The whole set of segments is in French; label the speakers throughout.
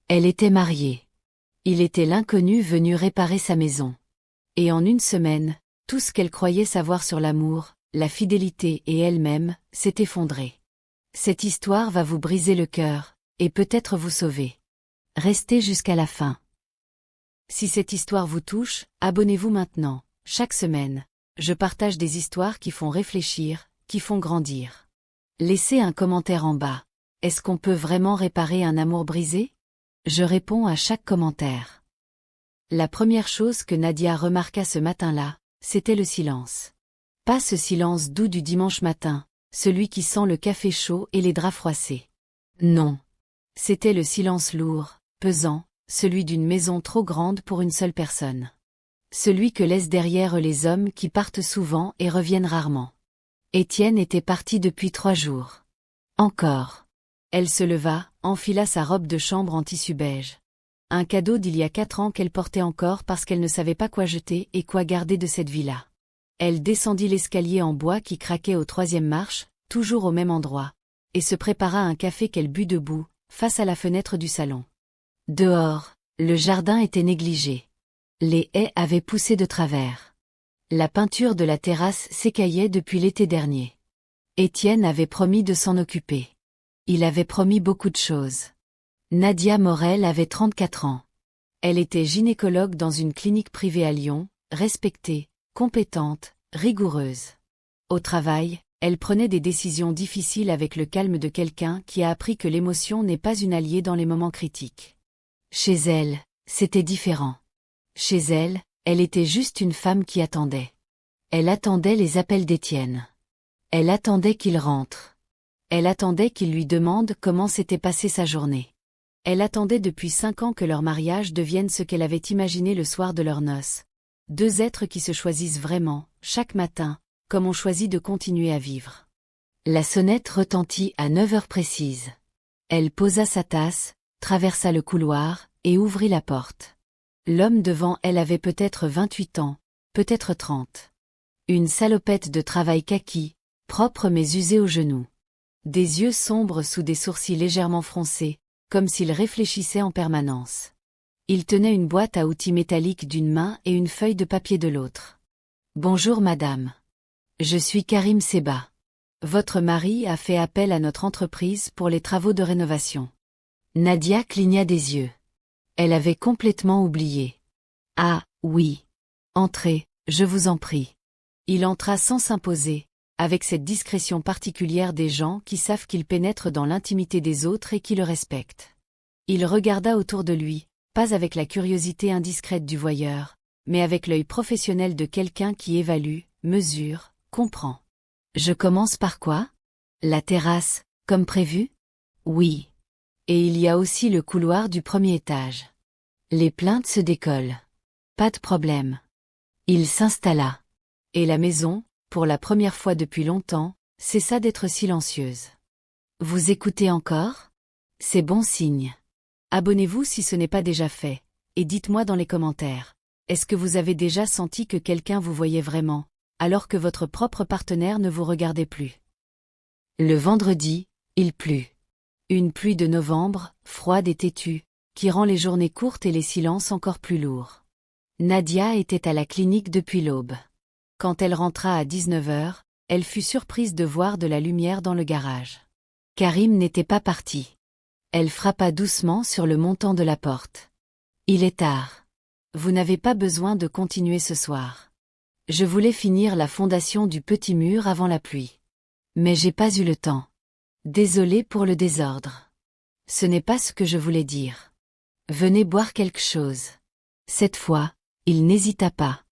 Speaker 1: Elle était mariée. Il était l'inconnu venu réparer sa maison. Et en une semaine, tout ce qu'elle croyait savoir sur l'amour, la fidélité et elle-même, s'est effondré. Cette histoire va vous briser le cœur, et peut-être vous sauver. Restez jusqu'à la fin. Si cette histoire vous touche, abonnez-vous maintenant. Chaque semaine, je partage des histoires qui font réfléchir, qui font grandir. Laissez un commentaire en bas. Est-ce qu'on peut vraiment réparer un amour brisé? Je réponds à chaque commentaire. La première chose que Nadia remarqua ce matin-là, c'était le silence. Pas ce silence doux du dimanche matin, celui qui sent le café chaud et les draps froissés. Non. C'était le silence lourd, pesant, celui d'une maison trop grande pour une seule personne. Celui que laissent derrière les hommes qui partent souvent et reviennent rarement. Étienne était parti depuis 3 jours. Encore. Elle se leva, enfila sa robe de chambre en tissu beige. Un cadeau d'il y a 4 ans qu'elle portait encore parce qu'elle ne savait pas quoi jeter et quoi garder de cette vie-là. Elle descendit l'escalier en bois qui craquait au 3e marche, toujours au même endroit, et se prépara un café qu'elle but debout, face à la fenêtre du salon. Dehors, le jardin était négligé. Les haies avaient poussé de travers. La peinture de la terrasse s'écaillait depuis l'été dernier. Étienne avait promis de s'en occuper. Il avait promis beaucoup de choses. Nadia Morel avait 34 ans. Elle était gynécologue dans une clinique privée à Lyon, respectée, compétente, rigoureuse. Au travail, elle prenait des décisions difficiles avec le calme de quelqu'un qui a appris que l'émotion n'est pas une alliée dans les moments critiques. Chez elle, c'était différent. Chez elle, elle était juste une femme qui attendait. Elle attendait les appels d'Étienne. Elle attendait qu'il rentre. Elle attendait qu'il lui demande comment s'était passée sa journée. Elle attendait depuis 5 ans que leur mariage devienne ce qu'elle avait imaginé le soir de leurs noces. 2 êtres qui se choisissent vraiment, chaque matin, comme on choisit de continuer à vivre. La sonnette retentit à 9 heures précises. Elle posa sa tasse, traversa le couloir, et ouvrit la porte. L'homme devant elle avait peut-être 28 ans, peut-être 30. Une salopette de travail kaki, propre mais usée aux genoux. Des yeux sombres sous des sourcils légèrement froncés, comme s'il réfléchissait en permanence. Il tenait une boîte à outils métallique d'une main et une feuille de papier de l'autre. « Bonjour madame. Je suis Karim Seba. Votre mari a fait appel à notre entreprise pour les travaux de rénovation. » Nadia cligna des yeux. Elle avait complètement oublié. « Ah, oui. Entrez, je vous en prie. » Il entra sans s'imposer, avec cette discrétion particulière des gens qui savent qu'ils pénètrent dans l'intimité des autres et qui le respectent. Il regarda autour de lui, pas avec la curiosité indiscrète du voyeur, mais avec l'œil professionnel de quelqu'un qui évalue, mesure, comprend. « Je commence par quoi? La terrasse, comme prévu? » « Oui. Et il y a aussi le couloir du 1er étage. Les plaintes se décollent. Pas de problème. » Il s'installa. Et la maison, pour la première fois depuis longtemps, cessa d'être silencieuse. « Vous écoutez encore? C'est bon signe. Abonnez-vous si ce n'est pas déjà fait, et dites-moi dans les commentaires, est-ce que vous avez déjà senti que quelqu'un vous voyait vraiment, alors que votre propre partenaire ne vous regardait plus? Le vendredi, il plut. Une pluie de novembre, froide et têtue, qui rend les journées courtes et les silences encore plus lourds. Nadia était à la clinique depuis l'aube. Quand elle rentra à 19 heures, elle fut surprise de voir de la lumière dans le garage. Karim n'était pas parti. Elle frappa doucement sur le montant de la porte. « Il est tard. Vous n'avez pas besoin de continuer ce soir. Je voulais finir la fondation du petit mur avant la pluie. Mais j'ai pas eu le temps. Désolée pour le désordre. Ce n'est pas ce que je voulais dire. Venez boire quelque chose. » Cette fois, il n'hésita pas.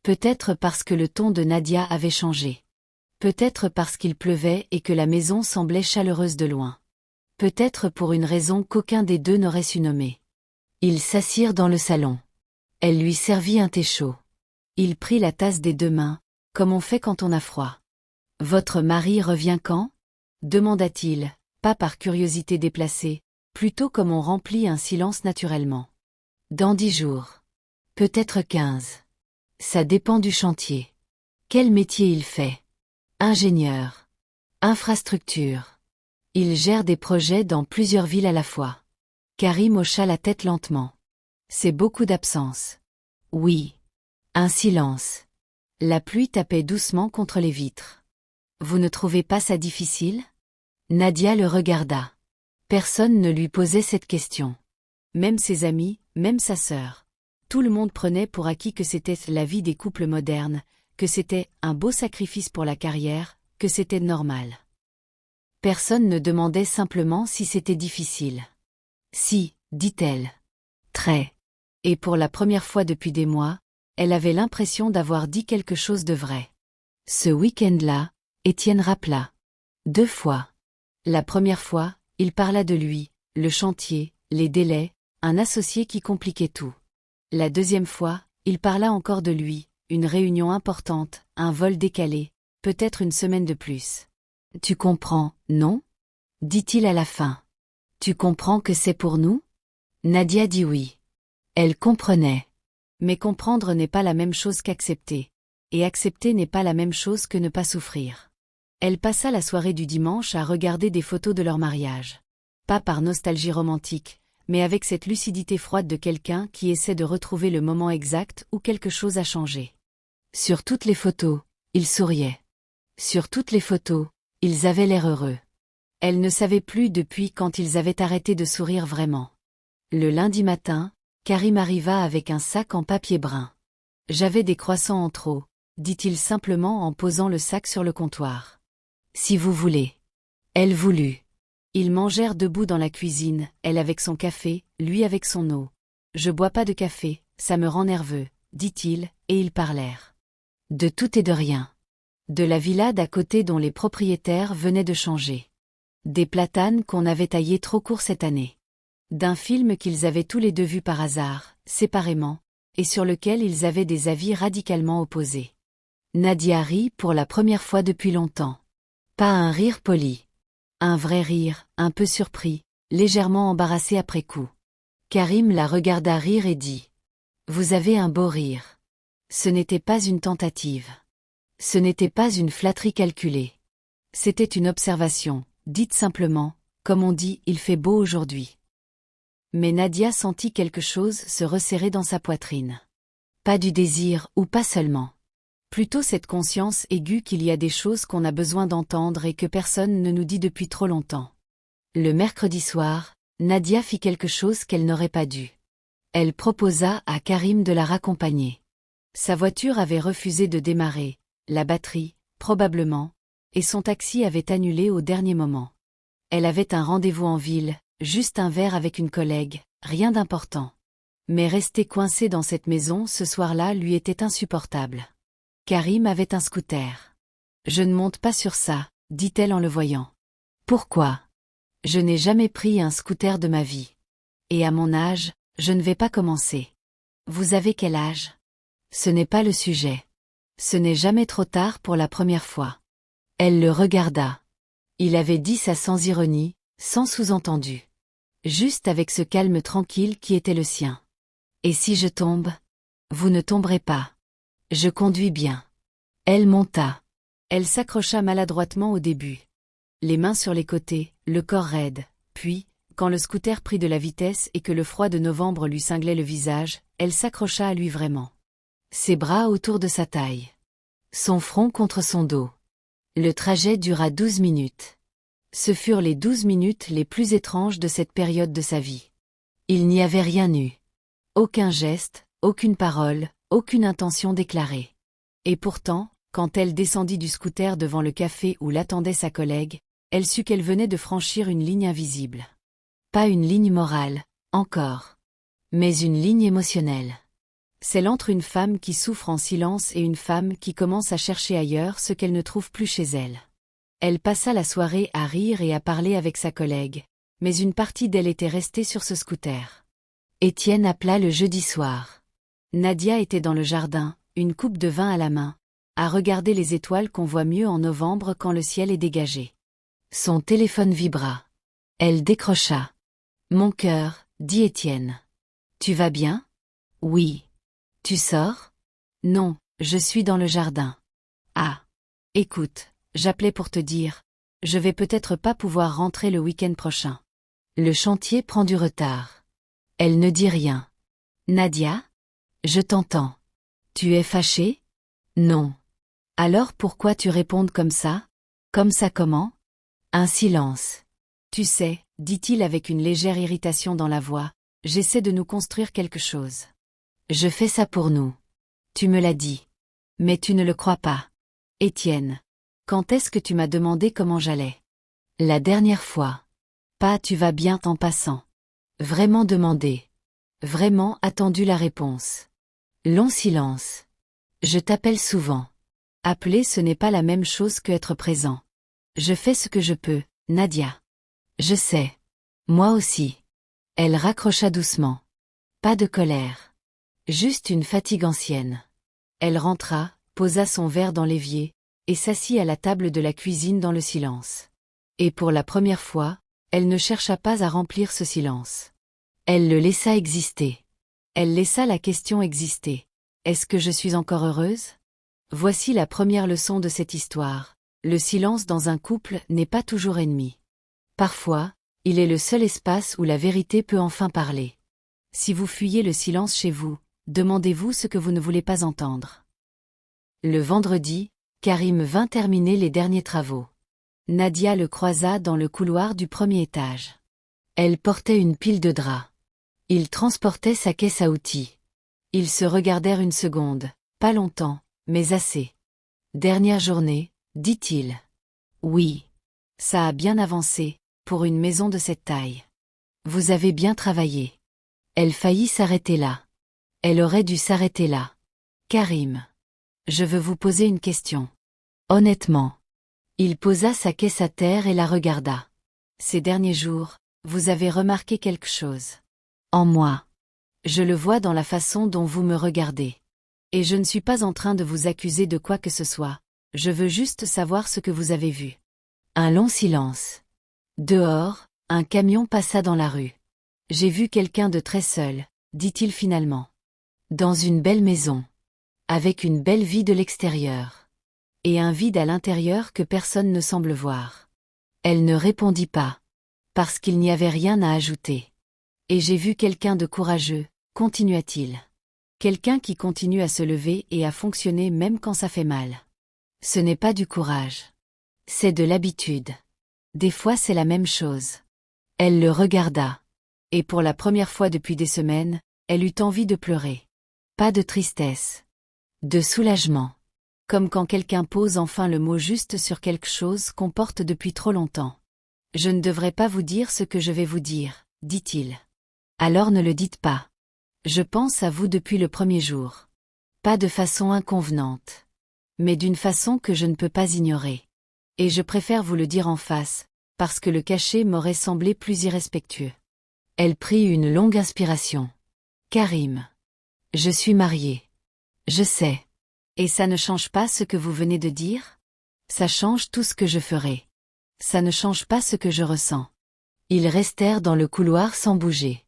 Speaker 1: Peut-être parce que le ton de Nadia avait changé. Peut-être parce qu'il pleuvait et que la maison semblait chaleureuse de loin. Peut-être pour une raison qu'aucun des deux n'aurait su nommer. Ils s'assirent dans le salon. Elle lui servit un thé chaud. Il prit la tasse des 2 mains, comme on fait quand on a froid. « Votre mari revient quand ? » demanda-t-il, pas par curiosité déplacée, plutôt comme on remplit un silence naturellement. « Dans 10 jours. Peut-être 15. Ça dépend du chantier. Quel métier il fait? Ingénieur. Infrastructure. Il gère des projets dans plusieurs villes à la fois. Karim hocha la tête lentement. C'est beaucoup d'absence. Oui. Un silence. La pluie tapait doucement contre les vitres. Vous ne trouvez pas ça difficile? Nadia le regarda. Personne ne lui posait cette question. Même ses amis, même sa sœur. Tout le monde prenait pour acquis que c'était la vie des couples modernes, que c'était un beau sacrifice pour la carrière, que c'était normal. Personne ne demandait simplement si c'était difficile. Si, dit-elle. Très. Et pour la première fois depuis des mois, elle avait l'impression d'avoir dit quelque chose de vrai. Ce week-end-là, Étienne rappela. 2 fois. La première fois, il parla de lui, le chantier, les délais, un associé qui compliquait tout. La deuxième fois, il parla encore de lui, une réunion importante, un vol décalé, peut-être une semaine de plus. Tu comprends, non? Dit-il à la fin. Tu comprends que c'est pour nous? Nadia dit oui. Elle comprenait. Mais comprendre n'est pas la même chose qu'accepter. Et accepter n'est pas la même chose que ne pas souffrir. Elle passa la soirée du dimanche à regarder des photos de leur mariage. Pas par nostalgie romantique, mais avec cette lucidité froide de quelqu'un qui essaie de retrouver le moment exact où quelque chose a changé. Sur toutes les photos, ils souriaient. Sur toutes les photos, ils avaient l'air heureux. Elle ne savait plus depuis quand ils avaient arrêté de sourire vraiment. Le lundi matin, Karim arriva avec un sac en papier brun. J'avais des croissants en trop, dit-il simplement en posant le sac sur le comptoir. Si vous voulez. Elle voulut. Ils mangèrent debout dans la cuisine, elle avec son café, lui avec son eau. Je bois pas de café, ça me rend nerveux, dit-il, et ils parlèrent. De tout et de rien. De la villa d'à côté dont les propriétaires venaient de changer. Des platanes qu'on avait taillés trop courts cette année. D'un film qu'ils avaient tous les deux vu par hasard, séparément, et sur lequel ils avaient des avis radicalement opposés. Nadia rit pour la première fois depuis longtemps. Pas un rire poli. Un vrai rire, un peu surpris, légèrement embarrassé après coup. Karim la regarda rire et dit. Vous avez un beau rire. Ce n'était pas une tentative. Ce n'était pas une flatterie calculée. C'était une observation, dite simplement, comme on dit, il fait beau aujourd'hui. Mais Nadia sentit quelque chose se resserrer dans sa poitrine. Pas du désir, ou pas seulement. Plutôt cette conscience aiguë qu'il y a des choses qu'on a besoin d'entendre et que personne ne nous dit depuis trop longtemps. Le mercredi soir, Nadia fit quelque chose qu'elle n'aurait pas dû. Elle proposa à Karim de la raccompagner. Sa voiture avait refusé de démarrer, la batterie, probablement, et son taxi avait annulé au dernier moment. Elle avait un rendez-vous en ville, juste un verre avec une collègue, rien d'important. Mais rester coincée dans cette maison ce soir-là lui était insupportable. Karim avait un scooter. Je ne monte pas sur ça, dit-elle en le voyant. Pourquoi? Je n'ai jamais pris un scooter de ma vie. Et à mon âge, je ne vais pas commencer. Vous avez quel âge? Ce n'est pas le sujet. Ce n'est jamais trop tard pour la première fois. Elle le regarda. Il avait dit ça sans ironie, sans sous-entendu. Juste avec ce calme tranquille qui était le sien. Et si je tombe? Vous ne tomberez pas. Je conduis bien. Elle monta. Elle s'accrocha maladroitement au début. Les mains sur les côtés, le corps raide, puis, quand le scooter prit de la vitesse et que le froid de novembre lui cinglait le visage, elle s'accrocha à lui vraiment. Ses bras autour de sa taille. Son front contre son dos. Le trajet dura 12 minutes. Ce furent les 12 minutes les plus étranges de cette période de sa vie. Il n'y avait rien eu. Aucun geste, aucune parole, aucune intention déclarée. Et pourtant, quand elle descendit du scooter devant le café où l'attendait sa collègue, elle sut qu'elle venait de franchir une ligne invisible. Pas une ligne morale, encore. Mais une ligne émotionnelle. Celle entre une femme qui souffre en silence et une femme qui commence à chercher ailleurs ce qu'elle ne trouve plus chez elle. Elle passa la soirée à rire et à parler avec sa collègue, mais une partie d'elle était restée sur ce scooter. Étienne appela le jeudi soir. Nadia était dans le jardin, une coupe de vin à la main, à regarder les étoiles qu'on voit mieux en novembre quand le ciel est dégagé. Son téléphone vibra. Elle décrocha. Mon cœur, dit Étienne. Tu vas bien? Oui. Tu sors? Non, je suis dans le jardin. Ah. Écoute, j'appelais pour te dire, je vais peut-être pas pouvoir rentrer le week-end prochain. Le chantier prend du retard. Elle ne dit rien. Nadia? Je t'entends. Tu es fâchée? Non. Alors pourquoi tu réponds comme ça? Comme ça comment? Un silence. Tu sais, dit-il avec une légère irritation dans la voix, j'essaie de nous construire quelque chose. Je fais ça pour nous. Tu me l'as dit. Mais tu ne le crois pas. Étienne. Quand est-ce que tu m'as demandé comment j'allais? La dernière fois. Pas tu vas bien en passant. Vraiment demandé. Vraiment attendu la réponse. Long silence. Je t'appelle souvent. Appeler ce n'est pas la même chose que être présent. Je fais ce que je peux, Nadia. Je sais. Moi aussi. Elle raccrocha doucement. Pas de colère. Juste une fatigue ancienne. Elle rentra, posa son verre dans l'évier, et s'assit à la table de la cuisine dans le silence. Et pour la première fois, elle ne chercha pas à remplir ce silence. Elle le laissa exister. Elle laissa la question exister. Est-ce que je suis encore heureuse? Voici la première leçon de cette histoire. Le silence dans un couple n'est pas toujours ennemi. Parfois, il est le seul espace où la vérité peut enfin parler. Si vous fuyez le silence chez vous, demandez-vous ce que vous ne voulez pas entendre. Le vendredi, Karim vint terminer les derniers travaux. Nadia le croisa dans le couloir du premier étage. Elle portait une pile de draps. Il transportait sa caisse à outils. Ils se regardèrent une seconde, pas longtemps, mais assez. Dernière journée, dit-il. Oui. Ça a bien avancé, pour une maison de cette taille. Vous avez bien travaillé. Elle faillit s'arrêter là. Elle aurait dû s'arrêter là. Karim. Je veux vous poser une question. Honnêtement. Il posa sa caisse à terre et la regarda. Ces derniers jours, vous avez remarqué quelque chose. En moi. Je le vois dans la façon dont vous me regardez. Et je ne suis pas en train de vous accuser de quoi que ce soit, je veux juste savoir ce que vous avez vu. Un long silence. Dehors, un camion passa dans la rue. J'ai vu quelqu'un de très seul, dit-il finalement. Dans une belle maison. Avec une belle vie de l'extérieur. Et un vide à l'intérieur que personne ne semble voir. Elle ne répondit pas. Parce qu'il n'y avait rien à ajouter. Et j'ai vu quelqu'un de courageux, continua-t-il. Quelqu'un qui continue à se lever et à fonctionner même quand ça fait mal. Ce n'est pas du courage. C'est de l'habitude. Des fois c'est la même chose. Elle le regarda. Et pour la première fois depuis des semaines, elle eut envie de pleurer. Pas de tristesse. De soulagement. Comme quand quelqu'un pose enfin le mot juste sur quelque chose qu'on porte depuis trop longtemps. Je ne devrais pas vous dire ce que je vais vous dire, dit-il. Alors ne le dites pas. Je pense à vous depuis le premier jour. Pas de façon inconvenante. Mais d'une façon que je ne peux pas ignorer. Et je préfère vous le dire en face, parce que le cacher m'aurait semblé plus irrespectueux. Elle prit une longue inspiration. Karim. Je suis mariée. Je sais. Et ça ne change pas ce que vous venez de dire? Ça change tout ce que je ferai. Ça ne change pas ce que je ressens. Ils restèrent dans le couloir sans bouger.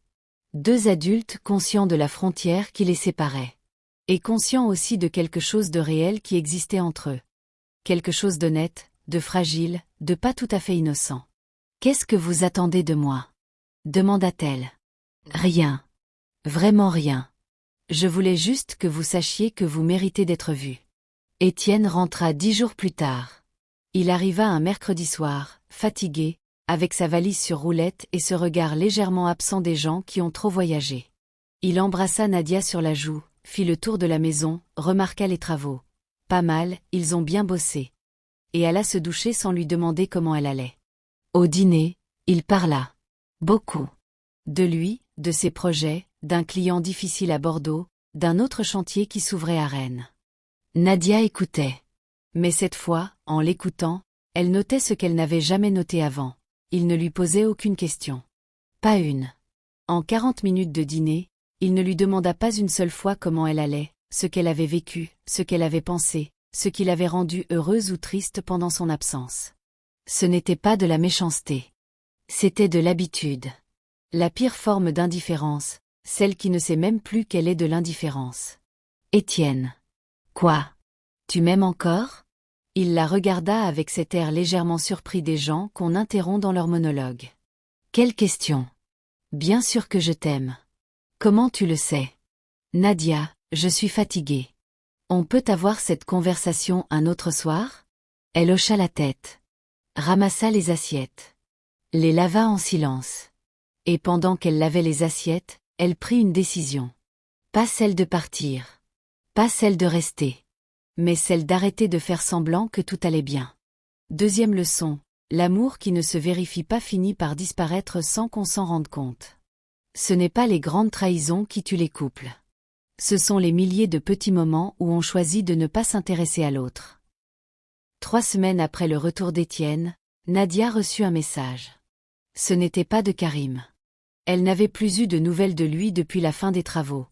Speaker 1: Deux adultes conscients de la frontière qui les séparait. Et conscients aussi de quelque chose de réel qui existait entre eux. Quelque chose d'honnête, de fragile, de pas tout à fait innocent. Qu'est-ce que vous attendez de moi? Demanda-t-elle. Rien. Vraiment rien. Je voulais juste que vous sachiez que vous méritez d'être vu. Étienne rentra 10 jours plus tard. Il arriva un mercredi soir, fatigué, avec sa valise sur roulette et ce regard légèrement absent des gens qui ont trop voyagé. Il embrassa Nadia sur la joue, fit le tour de la maison, remarqua les travaux. Pas mal, ils ont bien bossé. Et alla se doucher sans lui demander comment elle allait. Au dîner, il parla. Beaucoup. De lui, de ses projets, d'un client difficile à Bordeaux, d'un autre chantier qui s'ouvrait à Rennes. Nadia écoutait. Mais cette fois, en l'écoutant, elle notait ce qu'elle n'avait jamais noté avant. Il ne lui posait aucune question. Pas une. En 40 minutes de dîner, il ne lui demanda pas une seule fois comment elle allait, ce qu'elle avait vécu, ce qu'elle avait pensé, ce qui l'avait rendue heureuse ou triste pendant son absence. Ce n'était pas de la méchanceté. C'était de l'habitude. La pire forme d'indifférence, celle qui ne sait même plus qu'elle est de l'indifférence. Étienne. Quoi? Tu m'aimes encore? Il la regarda avec cet air légèrement surpris des gens qu'on interrompt dans leur monologue. Quelle question? Bien sûr que je t'aime. Comment tu le sais? Nadia, je suis fatiguée. On peut avoir cette conversation un autre soir? Elle hocha la tête. Ramassa les assiettes. Les lava en silence. Et pendant qu'elle lavait les assiettes, elle prit une décision. Pas celle de partir. Pas celle de rester. Mais celle d'arrêter de faire semblant que tout allait bien. Deuxième leçon, l'amour qui ne se vérifie pas finit par disparaître sans qu'on s'en rende compte. Ce n'est pas les grandes trahisons qui tuent les couples. Ce sont les milliers de petits moments où on choisit de ne pas s'intéresser à l'autre. 3 semaines après le retour d'Étienne, Nadia reçut un message. Ce n'était pas de Karim. Elle n'avait plus eu de nouvelles de lui depuis la fin des travaux,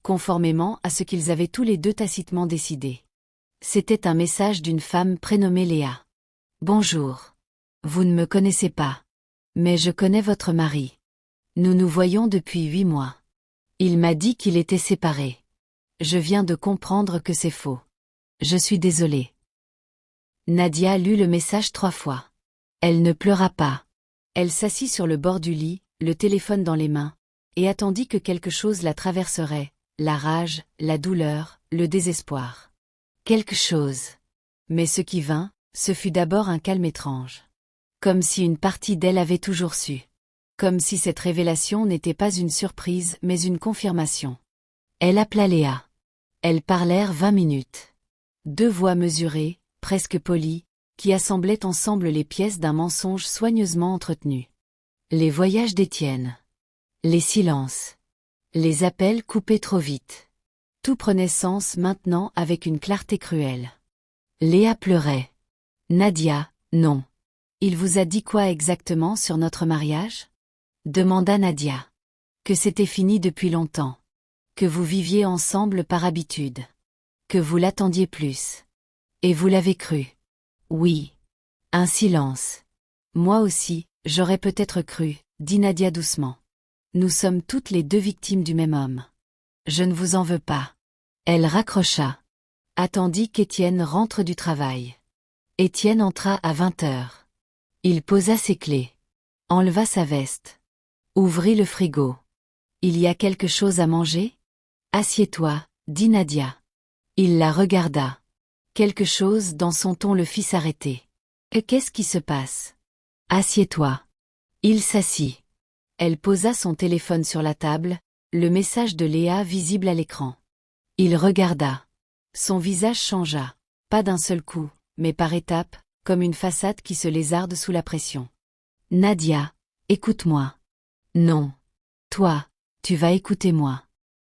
Speaker 1: conformément à ce qu'ils avaient tous les deux tacitement décidé. C'était un message d'une femme prénommée Léa. Bonjour. Vous ne me connaissez pas. Mais je connais votre mari. Nous nous voyons depuis 8 mois. Il m'a dit qu'il était séparé. Je viens de comprendre que c'est faux. Je suis désolée. Nadia lut le message 3 fois. Elle ne pleura pas. Elle s'assit sur le bord du lit, le téléphone dans les mains, et attendit que quelque chose la traverserait, la rage, la douleur, le désespoir. Quelque chose. Mais ce qui vint, ce fut d'abord un calme étrange. Comme si une partie d'elle avait toujours su. Comme si cette révélation n'était pas une surprise mais une confirmation. Elle appela Léa. Elles parlèrent 20 minutes. 2 voix mesurées, presque polies, qui assemblaient ensemble les pièces d'un mensonge soigneusement entretenu. Les voyages d'Étienne. Les silences. Les appels coupés trop vite. Tout prenait sens maintenant avec une clarté cruelle. Léa pleurait. Nadia, non. Il vous a dit quoi exactement sur notre mariage? Demanda Nadia. Que c'était fini depuis longtemps. Que vous viviez ensemble par habitude. Que vous l'attendiez plus. Et vous l'avez cru. Oui. Un silence. Moi aussi, j'aurais peut-être cru, dit Nadia doucement. Nous sommes toutes les 2 victimes du même homme. Je ne vous en veux pas. Elle raccrocha. Attendit qu'Étienne rentre du travail. Étienne entra à 20 heures. Il posa ses clés. Enleva sa veste. Ouvrit le frigo. Il y a quelque chose à manger? Assieds-toi, dit Nadia. Il la regarda. Quelque chose dans son ton le fit s'arrêter. Qu'est-ce qui se passe? Assieds-toi. Il s'assit. Elle posa son téléphone sur la table, le message de Léa visible à l'écran. Il regarda. Son visage changea, pas d'un seul coup, mais par étapes, comme une façade qui se lézarde sous la pression. Nadia, écoute-moi. Non. Toi, tu vas écouter moi.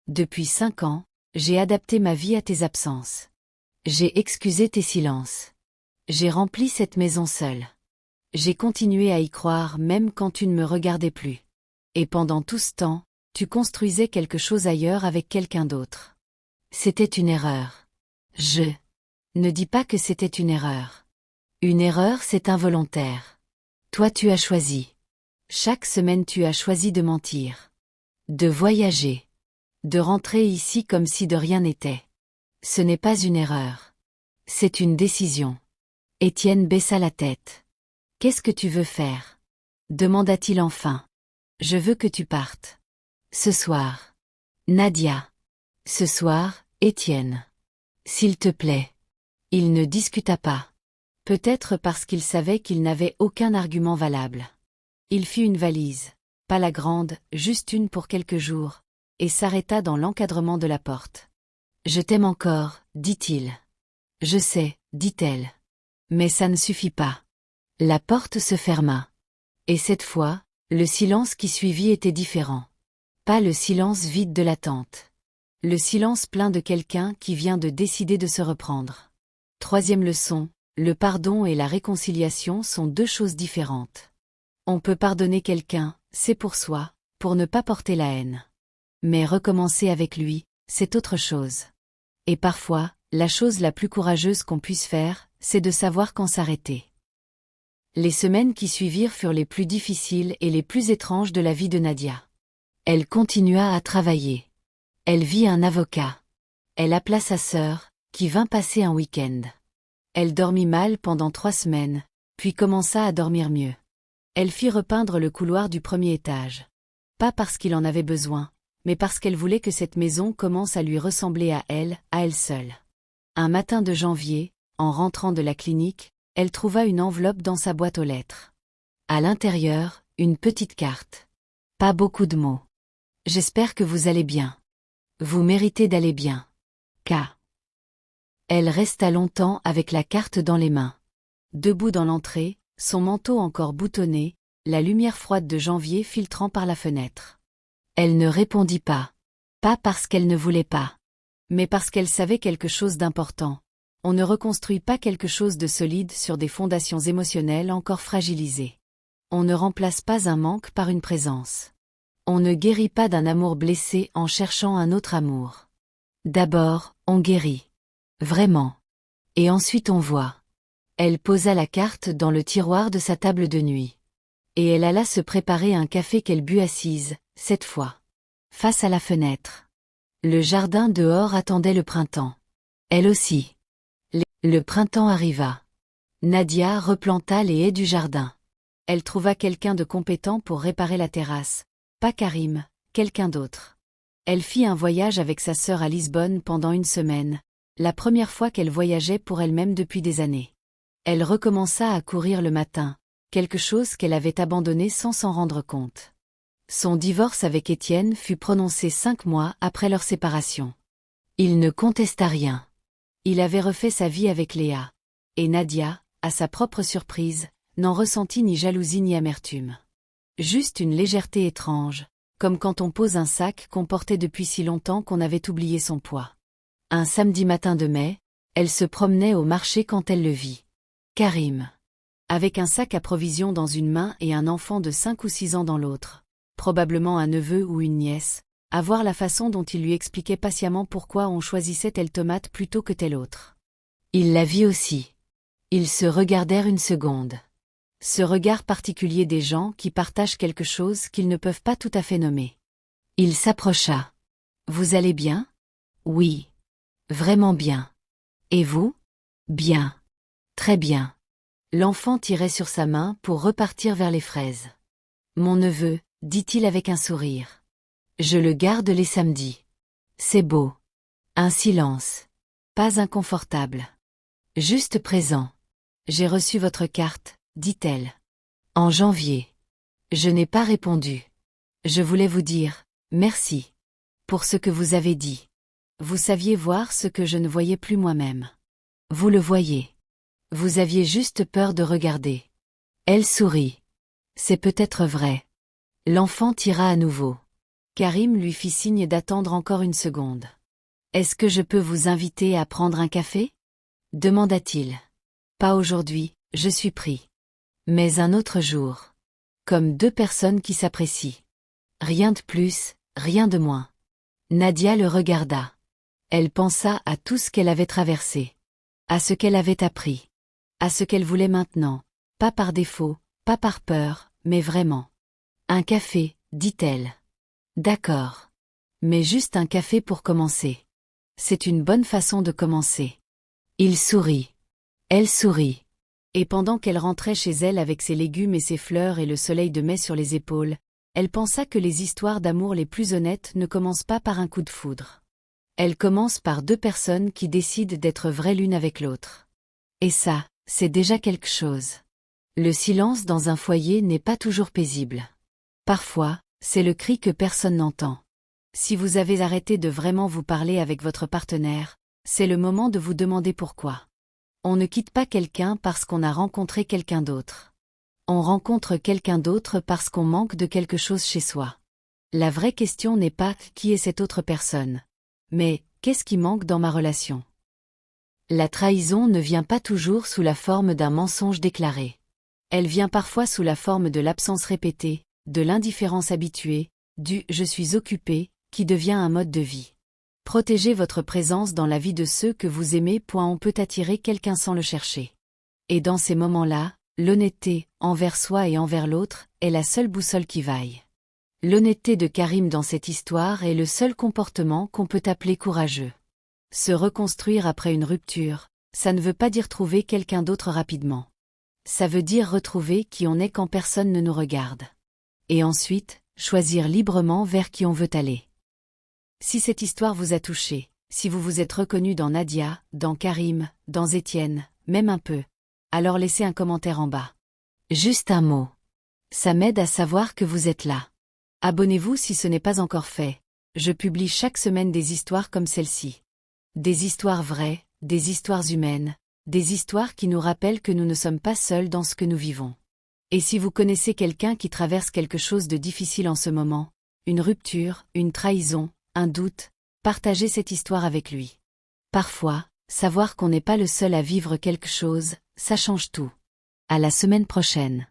Speaker 1: Depuis 5 ans, j'ai adapté ma vie à tes absences. J'ai excusé tes silences. J'ai rempli cette maison seule. J'ai continué à y croire même quand tu ne me regardais plus. Et pendant tout ce temps, tu construisais quelque chose ailleurs avec quelqu'un d'autre. C'était une erreur. Ne dis pas que c'était une erreur. Une erreur, c'est involontaire. Toi tu as choisi. Chaque semaine tu as choisi de mentir. De voyager. De rentrer ici comme si de rien n'était. Ce n'est pas une erreur. C'est une décision. Étienne baissa la tête. Qu'est-ce que tu veux faire? Demanda-t-il enfin. Je veux que tu partes. Ce soir. Nadia. Ce soir, Étienne. S'il te plaît. Il ne discuta pas. Peut-être parce qu'il savait qu'il n'avait aucun argument valable. Il fit une valise. Pas la grande, juste une pour quelques jours, et s'arrêta dans l'encadrement de la porte. Je t'aime encore, dit-il. Je sais, dit-elle. Mais ça ne suffit pas. La porte se ferma. Et cette fois, le silence qui suivit était différent. Pas le silence vide de l'attente. Le silence plein de quelqu'un qui vient de décider de se reprendre. 3e leçon, le pardon et la réconciliation sont 2 choses différentes. On peut pardonner quelqu'un, c'est pour soi, pour ne pas porter la haine. Mais recommencer avec lui, c'est autre chose. Et parfois, la chose la plus courageuse qu'on puisse faire, c'est de savoir quand s'arrêter. Les semaines qui suivirent furent les plus difficiles et les plus étranges de la vie de Nadia. Elle continua à travailler. Elle vit un avocat. Elle appela sa sœur, qui vint passer un week-end. Elle dormit mal pendant 3 semaines, puis commença à dormir mieux. Elle fit repeindre le couloir du 1er étage. Pas parce qu'il en avait besoin, mais parce qu'elle voulait que cette maison commence à lui ressembler à elle seule. Un matin de janvier, en rentrant de la clinique, elle trouva une enveloppe dans sa boîte aux lettres. À l'intérieur, une petite carte. Pas beaucoup de mots. J'espère que vous allez bien. Vous méritez d'aller bien. K. Elle resta longtemps avec la carte dans les mains. Debout dans l'entrée, son manteau encore boutonné, la lumière froide de janvier filtrant par la fenêtre. Elle ne répondit pas. Pas parce qu'elle ne voulait pas. Mais parce qu'elle savait quelque chose d'important. On ne reconstruit pas quelque chose de solide sur des fondations émotionnelles encore fragilisées. On ne remplace pas un manque par une présence. On ne guérit pas d'un amour blessé en cherchant un autre amour. D'abord, on guérit. Vraiment. Et ensuite on voit. Elle posa la carte dans le tiroir de sa table de nuit. Et elle alla se préparer un café qu'elle but assise, cette fois. Face à la fenêtre. Le jardin dehors attendait le printemps. Elle aussi. Le printemps arriva. Nadia replanta les haies du jardin. Elle trouva quelqu'un de compétent pour réparer la terrasse. Pas Karim, quelqu'un d'autre. Elle fit un voyage avec sa sœur à Lisbonne pendant une semaine, la première fois qu'elle voyageait pour elle-même depuis des années. Elle recommença à courir le matin, quelque chose qu'elle avait abandonné sans s'en rendre compte. Son divorce avec Étienne fut prononcé 5 mois après leur séparation. Il ne contesta rien. Il avait refait sa vie avec Léa. Et Nadia, à sa propre surprise, n'en ressentit ni jalousie ni amertume. Juste une légèreté étrange, comme quand on pose un sac qu'on portait depuis si longtemps qu'on avait oublié son poids. Un samedi matin de mai, elle se promenait au marché quand elle le vit. Karim. Avec un sac à provisions dans une main et un enfant de 5 ou 6 ans dans l'autre, probablement un neveu ou une nièce, à voir la façon dont il lui expliquait patiemment pourquoi on choisissait telle tomate plutôt que telle autre. Il la vit aussi. Ils se regardèrent une seconde. Ce regard particulier des gens qui partagent quelque chose qu'ils ne peuvent pas tout à fait nommer. Il s'approcha. « Vous allez bien ? » ?»« Oui. Vraiment bien. »« Et vous ? » ?»« Bien. Très bien. » L'enfant tirait sur sa main pour repartir vers les fraises. « Mon neveu, » dit-il avec un sourire. « Je le garde les samedis. C'est beau. » Un silence. Pas inconfortable. Juste présent. « J'ai reçu votre carte, » dit-elle. En janvier. Je n'ai pas répondu. Je voulais vous dire, merci. Pour ce que vous avez dit. Vous saviez voir ce que je ne voyais plus moi-même. Vous le voyez. Vous aviez juste peur de regarder. Elle sourit. C'est peut-être vrai. L'enfant tira à nouveau. Karim lui fit signe d'attendre encore une seconde. Est-ce que je peux vous inviter à prendre un café ? Demanda-t-il. Pas aujourd'hui, je suis pris. Mais un autre jour. Comme 2 personnes qui s'apprécient. Rien de plus, rien de moins. Nadia le regarda. Elle pensa à tout ce qu'elle avait traversé. À ce qu'elle avait appris. À ce qu'elle voulait maintenant. Pas par défaut, pas par peur, mais vraiment. Un café, dit-elle. D'accord. Mais juste un café pour commencer. C'est une bonne façon de commencer. Il sourit. Elle sourit. Et pendant qu'elle rentrait chez elle avec ses légumes et ses fleurs et le soleil de mai sur les épaules, elle pensa que les histoires d'amour les plus honnêtes ne commencent pas par un coup de foudre. Elles commencent par 2 personnes qui décident d'être vraies l'une avec l'autre. Et ça, c'est déjà quelque chose. Le silence dans un foyer n'est pas toujours paisible. Parfois, c'est le cri que personne n'entend. Si vous avez arrêté de vraiment vous parler avec votre partenaire, c'est le moment de vous demander pourquoi. On ne quitte pas quelqu'un parce qu'on a rencontré quelqu'un d'autre. On rencontre quelqu'un d'autre parce qu'on manque de quelque chose chez soi. La vraie question n'est pas « qui est cette autre personne ?», mais « qu'est-ce qui manque dans ma relation ?» La trahison ne vient pas toujours sous la forme d'un mensonge déclaré. Elle vient parfois sous la forme de l'absence répétée, de l'indifférence habituée, du « je suis occupé » qui devient un mode de vie. Protégez votre présence dans la vie de ceux que vous aimez. On peut attirer quelqu'un sans le chercher. Et dans ces moments-là, l'honnêteté, envers soi et envers l'autre, est la seule boussole qui vaille. L'honnêteté de Karim dans cette histoire est le seul comportement qu'on peut appeler courageux. Se reconstruire après une rupture, ça ne veut pas dire trouver quelqu'un d'autre rapidement. Ça veut dire retrouver qui on est quand personne ne nous regarde. Et ensuite, choisir librement vers qui on veut aller. Si cette histoire vous a touché, si vous vous êtes reconnu dans Nadia, dans Karim, dans Étienne, même un peu, alors laissez un commentaire en bas. Juste un mot. Ça m'aide à savoir que vous êtes là. Abonnez-vous si ce n'est pas encore fait. Je publie chaque semaine des histoires comme celle-ci. Des histoires vraies, des histoires humaines, des histoires qui nous rappellent que nous ne sommes pas seuls dans ce que nous vivons. Et si vous connaissez quelqu'un qui traverse quelque chose de difficile en ce moment, une rupture, une trahison, un doute, partagez cette histoire avec lui. Parfois, savoir qu'on n'est pas le seul à vivre quelque chose, ça change tout. À la semaine prochaine.